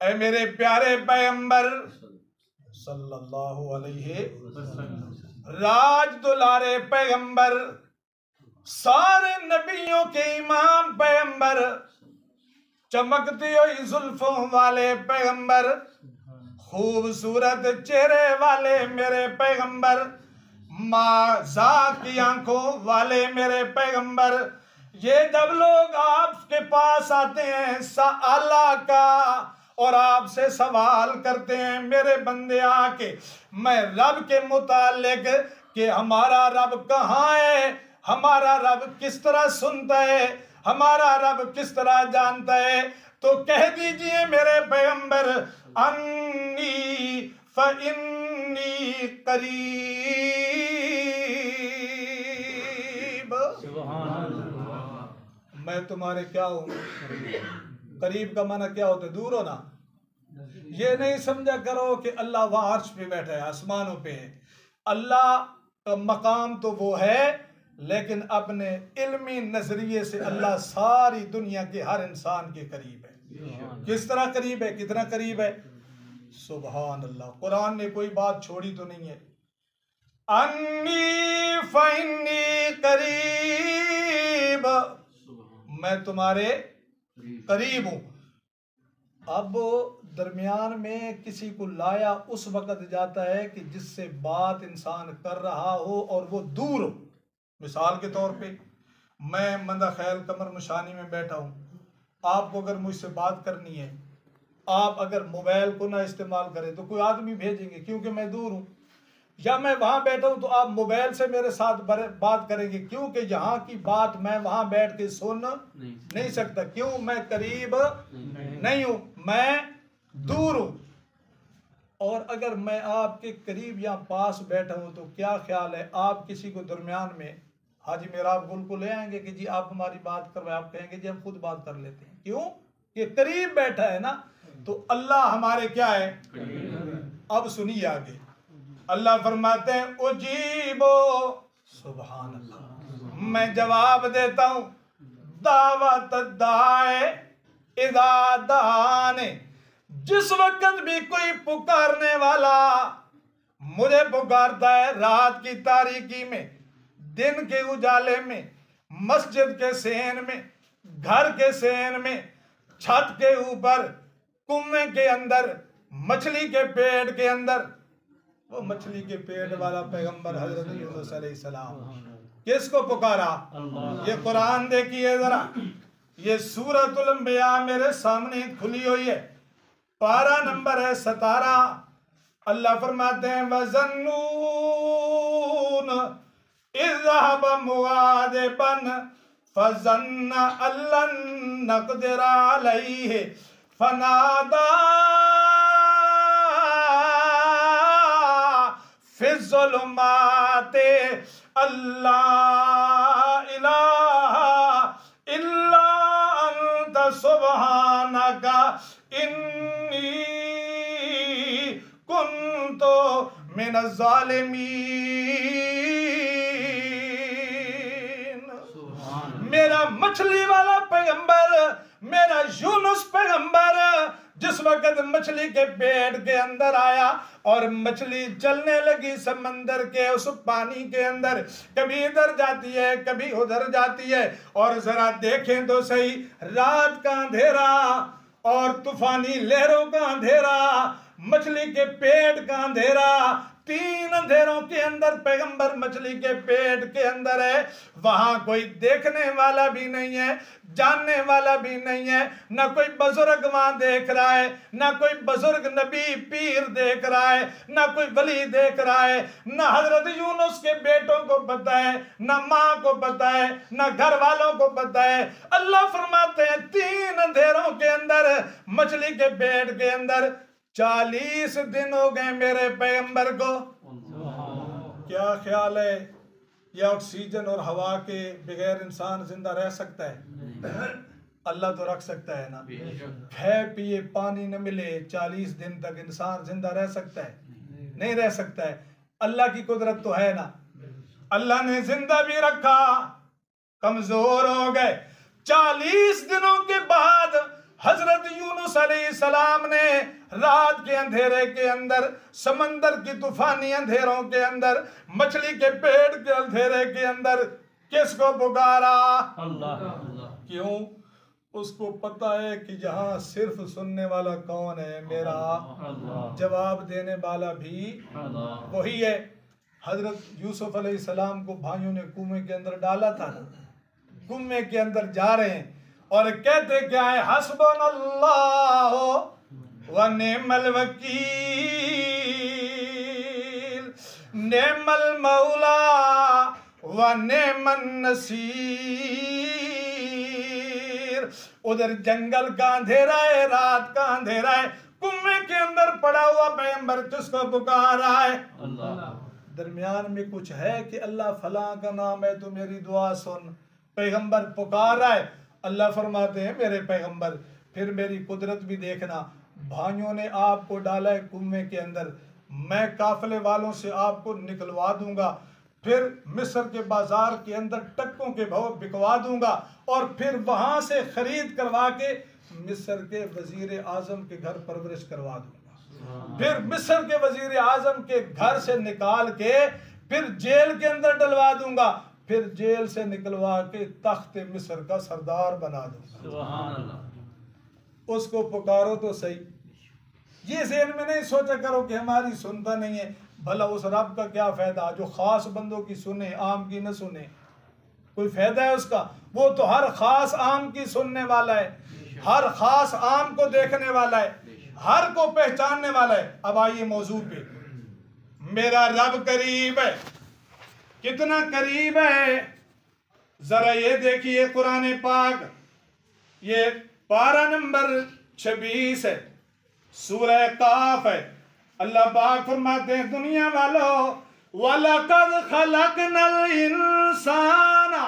ऐ मेरे प्यारे पैगंबर सल्लल्लाहु अलैहि राज दुलारे पैगंबर, सारे नबियों के इमाम पैगंबर, चमकती हुई जुल्फों वाले पैगंबर, खूबसूरत चेहरे वाले मेरे पैगंबर, माज़ा की आंखों वाले मेरे पैगंबर, ये जब लोग आपके पास आते हैं अल्लाह का और आपसे सवाल करते हैं मेरे बंदे आके मैं रब के मुतालिक कि हमारा रब कहाँ है, हमारा रब किस तरह सुनता है, हमारा रब किस तरह जानता है, तो कह दीजिए मेरे पैगंबर अन्नी फ़इन्नी करीब, मैं तुम्हारे क्या हूँ। करीब का माना क्या होता है, दूर हो ना। ये नहीं समझा करो कि अल्लाह वहाँ अर्श पे बैठा है, आसमानों पे है। अल्लाह का मकाम तो वो है, लेकिन अपने इल्मी नजरिए से अल्लाह सारी दुनिया के हर इंसान के करीब है। किस तरह करीब है, कितना करीब है, सुभान अल्लाह। कुरान ने कोई बात छोड़ी तो नहीं है। अन्नी फ़इन्नी करीब, मैं तुम्हारे करीब हूं। अब दरमियान में किसी को लाया उस वक्त जाता है कि जिससे बात इंसान कर रहा हो और वो दूर हो। मिसाल के तौर पे मैं मंदा ख्याल कमर निशानी में बैठा हूँ, आपको अगर मुझसे बात करनी है, आप अगर मोबाइल को ना इस्तेमाल करें तो कोई आदमी भेजेंगे क्योंकि मैं दूर हूँ, या मैं वहाँ बैठा हूँ तो आप मोबाइल से मेरे साथ बात करेंगे क्योंकि यहाँ की बात मैं वहाँ बैठ के सुन नहीं सकता। क्यों, मैं करीब नहीं हूँ, मैं दूर हूँ। और अगर मैं आपके करीब या पास बैठा हूँ तो क्या ख्याल है, आप किसी को दरमियान में हाजी मेराब गुल को ले आएंगे कि जी आप हमारी बात करवाए, आप कहेंगे जी हम खुद बात कर लेते हैं। क्यों, ये करीब बैठा है ना। तो अल्लाह हमारे क्या है। अब सुनिए आगे, अल्लाह फरमाते हैं उजीबो, सुभान अल्लाह, मैं जवाब देता हूं, दावत दाए इदा दाने, जिस वक्त भी कोई पुकारने वाला मुझे पुकारता है, रात की तारीकी में, दिन के उजाले में, मस्जिद के सेन में, घर के सेन में, छत के ऊपर, कुएं के अंदर, मछली के पेट के अंदर, वो मछली के पेट वाला पैगंबर हजरत यूनुस अलैहिस्सलाम किसको पुकारा। ये कुरान देखिए जरा, ये सूरतुल अंबिया मेरे सामने खुली हुई है, पारा नंबर है 17। अल्लाह फरमाते हैं वज़न्नून इज़्ज़हब मुआदिबन फज़न्ना अल्लन नक़दिर अलैहि फनादा फिज़्ज़ुलुमाते अल्लाह इलाहा इल्ला अंत सुब्हानका इन्नी कुन्तु मिनज़ ज़ालिमीन। मेरा मछली वाला पैगंबर, मेरा यूनुस पैगंबर जिस वक्त मछली के पेट के अंदर आया और मछली चलने लगी समंदर के उस पानी के अंदर, कभी इधर जाती है कभी उधर जाती है, और जरा देखें तो सही, रात का अंधेरा और तूफानी लहरों का अंधेरा, मछली के पेट का अंधेरा, तीन अंधेरों के अंदर पैगंबर मछली के पेट के अंदर है। वहां कोई देखने वाला भी नहीं है, जानने वाला भी नहीं है, ना कोई बुजुर्ग वहां देख रहा है, ना कोई बुजुर्ग नबी पीर देख रहा है, ना कोई वली देख रहा है, ना हजरत यूनुस के बेटों को पता है, ना माँ को पता है, ना घर वालों को पता है। अल्लाह फरमाते हैं तीन अंधेरों के अंदर मछली के पेट के अंदर 40 दिन हो गए मेरे पैगंबर को। क्या ख्याल है, या ऑक्सीजन और हवा के बगैर इंसान जिंदा रह सकता है? अल्लाह तो रख सकता है ना। खाए पिए पानी न मिले 40 दिन तक इंसान जिंदा रह सकता है? नहीं रह सकता है। अल्लाह की कुदरत तो है ना। अल्लाह ने जिंदा भी रखा, कमजोर हो गए। 40 दिनों के बाद हजरत यूनुस अलैहिस्सलाम ने रात के अंधेरे के अंदर, समंदर की तूफानी अंधेरों के अंदर, मछली के पेट के अंधेरे के अंदर किसको पुकारा? अल्लाह। क्यों? उसको पता है कि यहाँ सिर्फ सुनने वाला कौन है? मेरा। जवाब देने वाला भी वही है। हजरत यूसुफ अलैहिस्सलाम को भाइयों ने कुएं के अंदर डाला था ना, कुएं के अंदर जा रहे हैं और कहते क्या है? हस्बुनल्लाह व निअमल वकील, निअमल मौला व निअमन नसीर। उधर जंगल का अंधेरा है, रात का अंधेरा है, कुएं के अंदर पड़ा हुआ पैगंबर किसको पुकार रहा है? दरमियान में कुछ है कि अल्लाह फलां का नाम है तो मेरी दुआ सुन। पैगंबर पुकार रहा है। अल्लाह फरमाते हैं मेरे पैगंबर फिर मेरी कुदरत भी देखना। भाइयों ने आपको डाला है कुएं के अंदर, मैं काफिले वालों से आपको निकलवा दूंगा, फिर मिस्र के बाजार के अंदर टक्कों के भाव बिकवा दूंगा और फिर वहां से खरीद करवा के मिस्र के वजीर आजम के घर परवरिश करवा दूंगा, फिर मिस्र के वजीर आजम के घर से निकाल के फिर जेल के अंदर डलवा दूंगा, फिर जेल से निकलवा के तख्त मिस्र का सरदार बना दूंगा। उसको पुकारो तो सही। ये ज़हन में नहीं सोचा करो कि हमारी सुनता नहीं है, भला उस रब का क्या फायदा जो खास बंदों की सुने, आम की न सुने? कोई फायदा है उसका? वो तो हर खास आम की सुनने वाला है, हर खास आम को देखने वाला है, हर को पहचानने वाला है। अब आइए मौजू पे। मेरा रब करीब है। कितना करीब है जरा ये देखिए। कुरान पाक ये पारा नंबर 26 है, सूरह काफ है। अल्लाह पाक फरमाते हैं दुनिया वालों, वलक़द खलक़नल इंसाना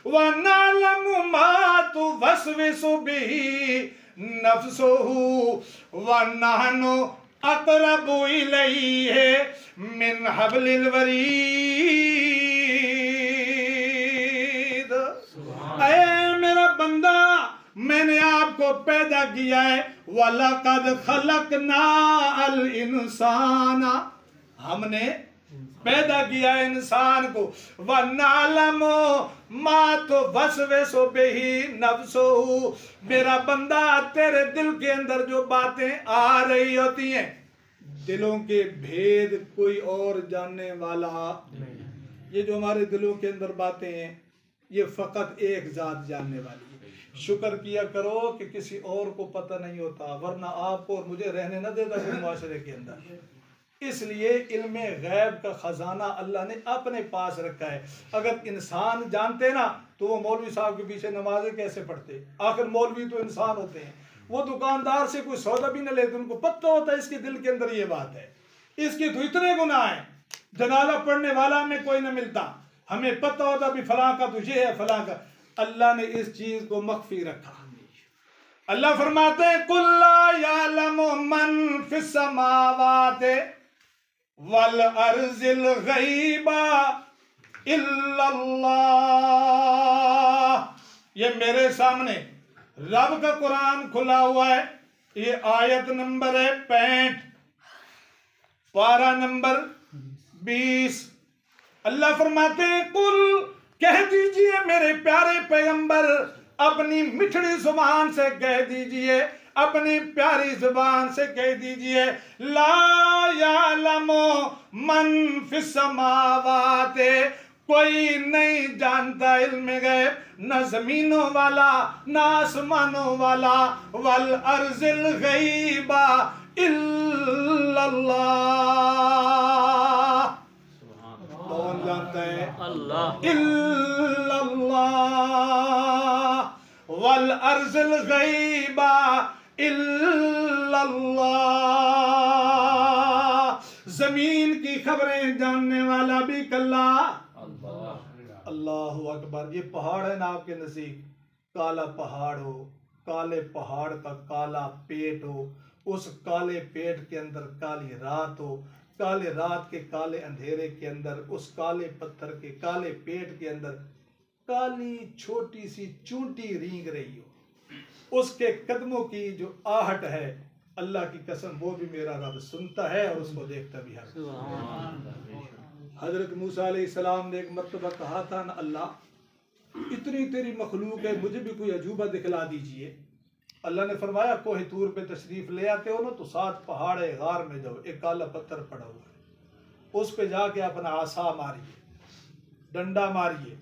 व नअलमु मा तुवस्विसु बिही नफ्सुहु व नहनु अक़रबु इलैहि मिन हब्लिल वरीद। ऐ मेरा बंदा, मैंने आपको पैदा किया है। वलक़द खलक़ना अल इंसाना, हमने पैदा किया है इंसान को। व नअलमु मा तुवस्विसु बिही नफ्सुहु, मेरा बंदा तेरे दिल के अंदर जो बातें आ रही होती हैं, दिलों के भेद कोई और जानने वाला नहीं। ये जो हमारे दिलों के अंदर बातें हैं ये फकत एक जात जानने वाली है। शुक्र किया करो कि किसी और को पता नहीं होता, वरना आपको और मुझे रहने न देता कोई माशरे के अंदर। इसलिए इल्मे गैब का खजाना अल्लाह ने अपने पास रखा है। अगर इंसान जानते ना तो वो मौलवी साहब के पीछे नमाजें कैसे पढ़ते? आखिर मौलवी तो इंसान होते हैं, वो दुकानदार से कोई सौदा भी न लेते, उनको पता होता है इसके दिल के अंदर ये बात है, इसके तो इतने गुनाह हैं, जनाजा पढ़ने वाला हमें कोई न मिलता, हमें पता होता भी फलां का तुझे है फलां का। अल्लाह ने इस चीज को मख्फी रखा। अल्लाह फरमाते हैं कुल्ला यालमु मन फिस समावाति वल अर्जिल गैबा इल्लल्लाह। ये मेरे सामने रब का कुरान खुला हुआ है। ये आयत नंबर है 65, पारा नंबर 20। अल्लाह फरमाते हैं कुल, कह दीजिए मेरे प्यारे पैगंबर, अपनी मिठड़ी जुबान से कह दीजिए, अपनी प्यारी जुबान से कह दीजिए, ला यालमु मन फिस समावाति, कोई नहीं जानता इल्म गैब, न जमीनों वाला न आसमानों वाला, वल अर्जिल गैबा इल्लल्लाह। कौन जानता है? अल्लाह। इल्लल्लाह वल अर्जिल गैबा इल्लल्लाह। जमीन की खबरें जानने वाला भी कल्ला। अल्लाहु अकबर। ये पहाड़ है ना आपके नजदीक, काला पहाड़ हो, काले पहाड़ का काला पेट हो, उस काले पेट के अंदर काली रात हो, काले रात के काले अंधेरे के अंदर उस काले पत्थर के काले पेट के अंदर काली छोटी सी चूंटी रींग रही हो। उसके कदमों की जो आहट है, अल्लाह की कसम वो भी मेरा रब सुनता है और उसको देखता भी है। हजरत मूसा अलैहिस्सलाम ने एक मर्तबा कहा था ना, अल्लाह इतनी तेरी मखलूक है, मुझे भी कोई अजूबा दिखला दीजिए। अल्लाह ने फरमाया कोहे तूर पे तशरीफ ले आते हो ना तो 7 पहाड़ गार में जाओ, एक काला पत्थर पड़ा हुआ है, उस पे जाके अपना आसा मारिए, डंडा मारिए।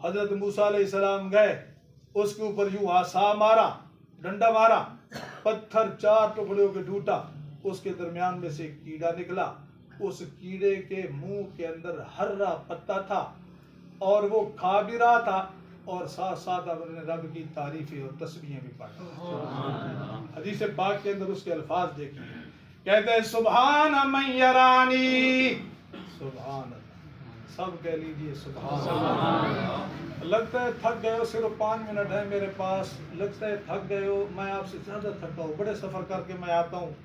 हजरत मूसा अलैहिस्सलाम गए, उसके ऊपर यूं आसा मारा, डंडा मारा, पत्थर 4 टुकड़ों के टूटा, उसके दरमियान में से एक कीड़ा निकला। उस कीड़े के मुंह के अंदर हर्रा पत्ता था और वो खा भी रहा था और साथ साथ अपने रब की तारीफें और तस्बीहें भी पढ़ रहा। हदीस पाक के अंदर उसके अल्फाज देखिए, कहते हैं सुभान मन यरानी, सुभान अल्लाह, सब कह लीजिए सुभान अल्लाह। लगता है थक गए हो, सिर्फ 5 मिनट है मेरे पास, लगता है थक गए हो, मैं आपसे ज़्यादा थका हूँ, बड़े सफ़र करके मैं आता हूँ,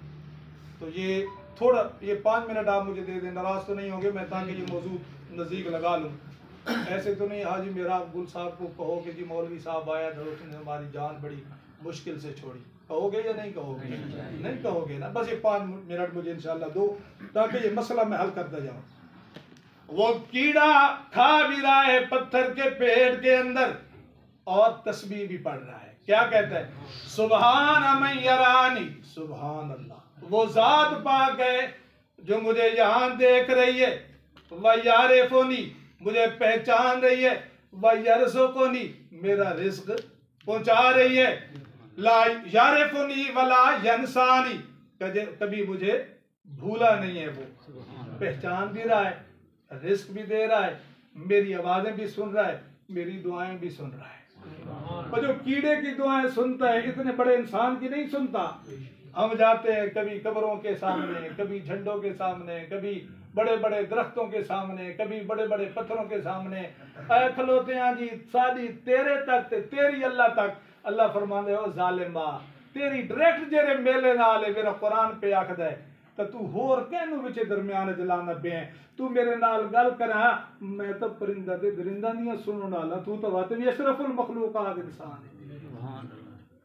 तो ये थोड़ा ये 5 मिनट आप मुझे दे दें, नाराज़ तो नहीं होंगे मैं, ताकि ये मौजूद नज़दीक लगा लूँ। ऐसे तो नहीं हाजी मेरा गुल साहब को कहो कि जी मौलवी साहब आया था, उसने हमारी जान बड़ी मुश्किल से छोड़ी, कहोगे या नहीं कहोगे? नहीं कहोगे ना। बस ये 5 मिनट मुझे इंशाल्लाह दो, ताकि ये मसला मैं हल करता जाऊँ। वो कीड़ा खा भी रहा है पत्थर के पेड़ के अंदर और तस्बीह भी पढ़ रहा है। क्या कहता है? सुभान मन यरानी, सुभान अल्लाह, वो जात पाक है जो मुझे यहाँ देख रही है, वह यारिफुनी, मुझे पहचान रही है, वह यरज़ुकुनी, मेरा रिज़्क पहुंचा रही है, ला यारिफुनी वला यंसानी, कभी मुझे भूला नहीं है, वो पहचान भी रहा है, रिस्क भी दे रहा है, मेरी आवाजें भी सुन रहा है, मेरी दुआएं भी सुन रहा है। और जो कीड़े की दुआएं सुनता है, इतने बड़े इंसान की नहीं सुनता। हम जाते हैं कभी कब्रों के सामने, कभी झंडों के सामने, कभी बड़े बड़े दरख्तों के सामने, कभी बड़े बड़े पत्थरों के सामने खलोते हैं जी, सादी तेरे तक तेरी अल्लाह तक। अल्लाह फरमाते हो जालिमा, तेरी डायरेक्ट जेरे मेले नाल मेरा कुरान पे आखदा है, तो तू होर कहनू विच दरमियान जलाना पे, तू मेरे नाल गल करा, मैं तो परिंदा दे दरिंदा दियां सुनने वाला, तू तो वात भी अशरफुल मखलूकात इंसान है।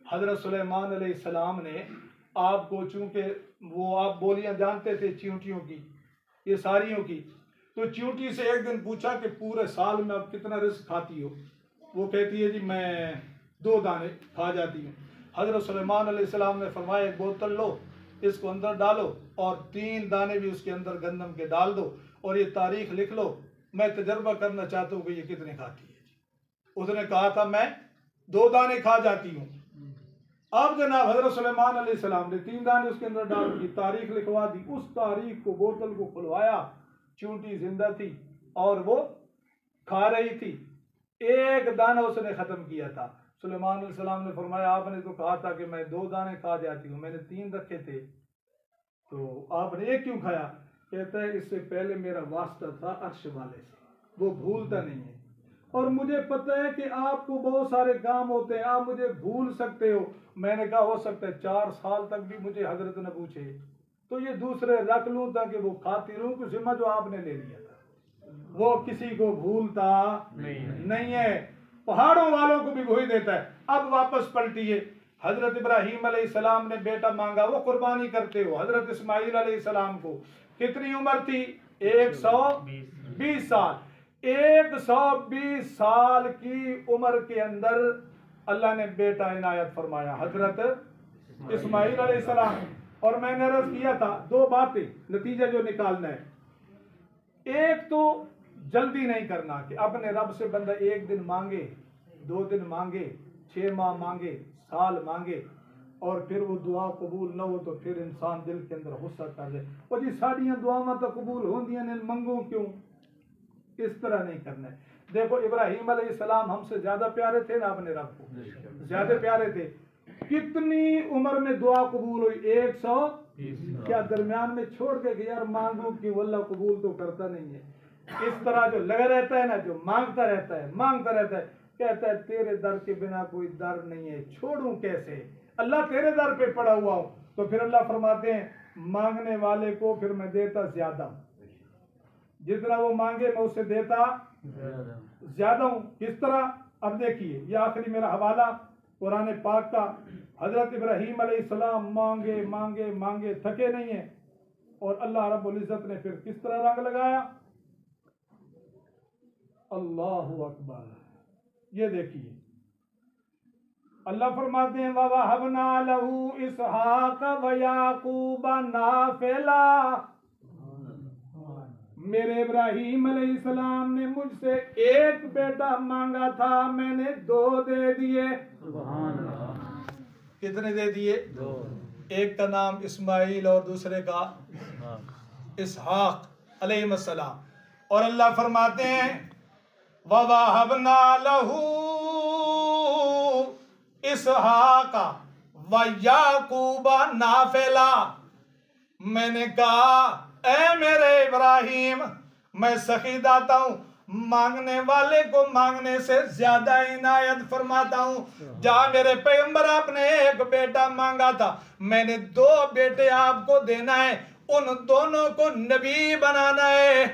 हजरत सुलेमान अलैहिस्सलाम ने आपको, चूंकि वो आप बोलियां जानते थे चींटियों की, ये सारियों की, तो चींटी से एक दिन पूछा कि पूरे साल में आप कितना रिस्क खाती हो? वो कहती है जी मैं 2 दाने खा जाती हूँ। हजरत सुलेमान अलैहिस्सलाम ने फरमाया एक बोतल लो, इसको अंदर डालो और 3 दाने भी उसके अंदर गंदम के डाल दो और ये तारीख लिख लो, मैं तजर्बा करना चाहता हूँ कि ये कितने खाती है। उसने कहा था मैं 2 दाने खा जाती हूँ। अब जनाब हजरत सुलेमान अलैहिस्सलाम ने 3 दाने उसके अंदर डाल दी, तारीख लिखवा दी, उस तारीख को, बोतल को खुलवाया, चूंटी जिंदा थी और वो खा रही थी, एक दाना उसने खत्म किया था। सुलेमान अलैहिस्सलाम ने फरमाया आपने तो कहा था कि मैं 2 दाने खा जाती हूँ, मैंने 3 रखे थे, तो आपने एक क्यों खाया? कहता है इससे पहले मेरा वास्ता था अर्श वाले से, वो भूलता नहीं है, और मुझे पता है कि आपको बहुत सारे काम होते हैं, आप मुझे भूल सकते हो। मैंने कहा हो सकता है 4 साल तक भी मुझे हजरत न पूछे, तो ये दूसरे रख लूं ताकि वो खाती रहूं, कि जिम्मा जो आपने ले लिया था वो किसी को भूलता नहीं है, पहाड़ों वालों को भी वही देता है। अब वापस पलटिए, हजरत इब्राहीम अलैहिस्सलाम ने बेटा मांगा, वो कुर्बानी करते हो। हजरत इस्माइल अलैहिस्सलाम को कितनी उम्र थी? 120 साल। 120 साल की उम्र के अंदर अल्लाह ने बेटा इनायत फरमाया, हजरत इस्माइल अलैहिस्सलाम। और मैंने अर्ज किया था 2 बातें, नतीजा जो निकालना है, एक तो जल्दी नहीं करना कि अपने रब से बंदा 1 दिन मांगे, 2 दिन मांगे, 6 माह मांगे, साल मांगे और फिर वो दुआ कबूल न हो तो फिर इंसान दिल के अंदर गुस्सा कर दे, और जी साड़ियां दुआवां तो कबूल होंदियां ने, मंगो क्यों? इस तरह नहीं करना है। देखो इब्राहीम अलैहिस्सलाम हमसे ज्यादा प्यारे थे ना अपने रब को, ज्यादा प्यारे थे। कितनी उम्र में दुआ कबूल हुई? 120। क्या दरमियान में छोड़ के कि यार मांगू कि अल्लाह कबूल तो करता नहीं है? इस तरह जो लगा रहता है ना, जो मांगता रहता है, मांगता रहता है, कहता है तेरे दर के बिना कोई दर नहीं है, छोड़ूं कैसे? अल्लाह तेरे दर पे पड़ा हुआ हूं। तो फिर अल्लाह फरमाते हैं मांगने वाले को फिर मैं देता ज्यादा, जितना वो मांगे मैं उसे देता ज्यादा हूं। किस तरह? अब देखिए ये आखिरी मेरा हवाला, कुरान पाक का हजरत इब्राहीम अलैहिस्सलाम मांगे मांगे मांगे थके नहीं है, और अल्लाह रब्बुल इज्जत ने फिर किस तरह रंग लगाया। अल्लाहु अकबर। ये देखिए अल्लाह फरमाते हैं ववहबना लहू इसहाक व याकूब नाफिला, मेरे इब्राहीम अलैहिस्सलाम ने मुझसे एक बेटा मांगा था, मैंने 2 दे दिए। कितने दे दिए? 2। एक का नाम इस्माइल और दूसरे का इसहाक अलैहिस्सलाम। और अल्लाह फरमाते हैं ववहबना लहू इसहाका व याकूबा नाफिला, मैंने कहा ऐ मेरे इब्राहिम, मैं सखी दाता हूं, मांगने वाले को मांगने से ज्यादा इनायत फरमाता हूं। जहां मेरे पैगंबर आपने एक बेटा मांगा था, मैंने 2 बेटे आपको देना है, उन दोनों को नबी बनाना है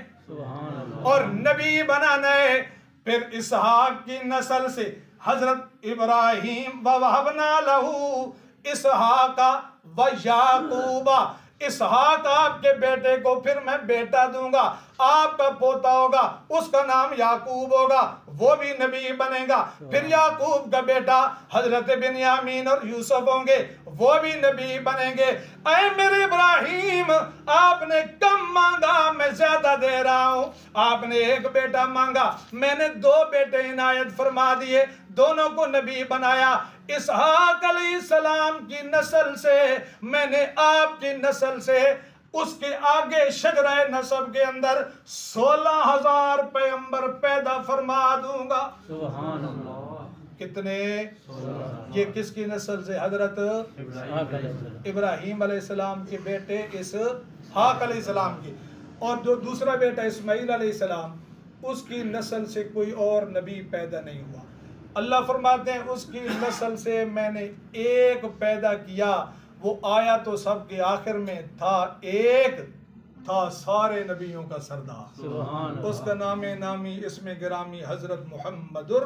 और नबी बनाना है। फिर इसहाक की नस्ल से हजरत इब्राहिम ववहबना लहू इसहाका व याकूबा, इसहाक आपके बेटे को फिर मैं बेटा दूंगा, आपका पोता होगा, उसका नाम याकूब होगा, वो भी नबी बनेगा। फिर याकूब का बेटा हजरत बिन्यामीन और यूसुफ होंगे, वो भी नबी बनेंगे। ऐ मेरे इब्राहिम, आपने कम मांगा, मैं ज्यादा दे रहा हूं। आपने एक बेटा मांगा, मैंने 2 बेटे इनायत फरमा दिए, दोनों को नबी बनाया। इसहाक अलैहिस्सलाम की नस्ल से मैंने आपकी नस्ल से उसके आगे शजरा नसब के अंदर 16,000 पैगंबर पैदा फरमा दूंगा। सुभान अल्लाह। कितने? ये किसकी नस्ल से? हजरत इब्राहीम अलैहिस्सलाम के बेटे इसहाक अलैहिस्सलाम की। और जो दूसरा बेटा इस्माइल अलैहिस्सलाम, उसकी नस्ल से कोई और नबी पैदा नहीं हुआ। अल्लाह फरमाते हैं उसकी नस्ल से मैंने एक पैदा किया, वो आया तो सबके आखिर में था, एक था सारे नबियों का सरदार, उसका नामे नामी इसमें गिरामी हजरत मुहम्मदुर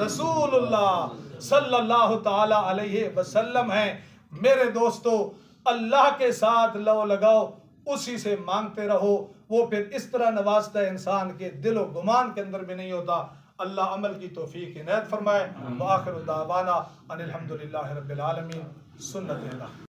रसूलुल्लाह सल्लल्लाहु ताला अलैहि वसल्लम है। मेरे दोस्तों, अल्लाह के साथ लो लगाओ, उसी से मांगते रहो, वो फिर इस तरह नवाजता है इंसान के दिलो गुमान के अंदर भी नहीं होता। अल्लाह अमल की तौफीक इनायत फरमाए। व आखिर दावाना अनिल हम्दुलिल्लाहि रब्बिल आलमीन। सुन्नत।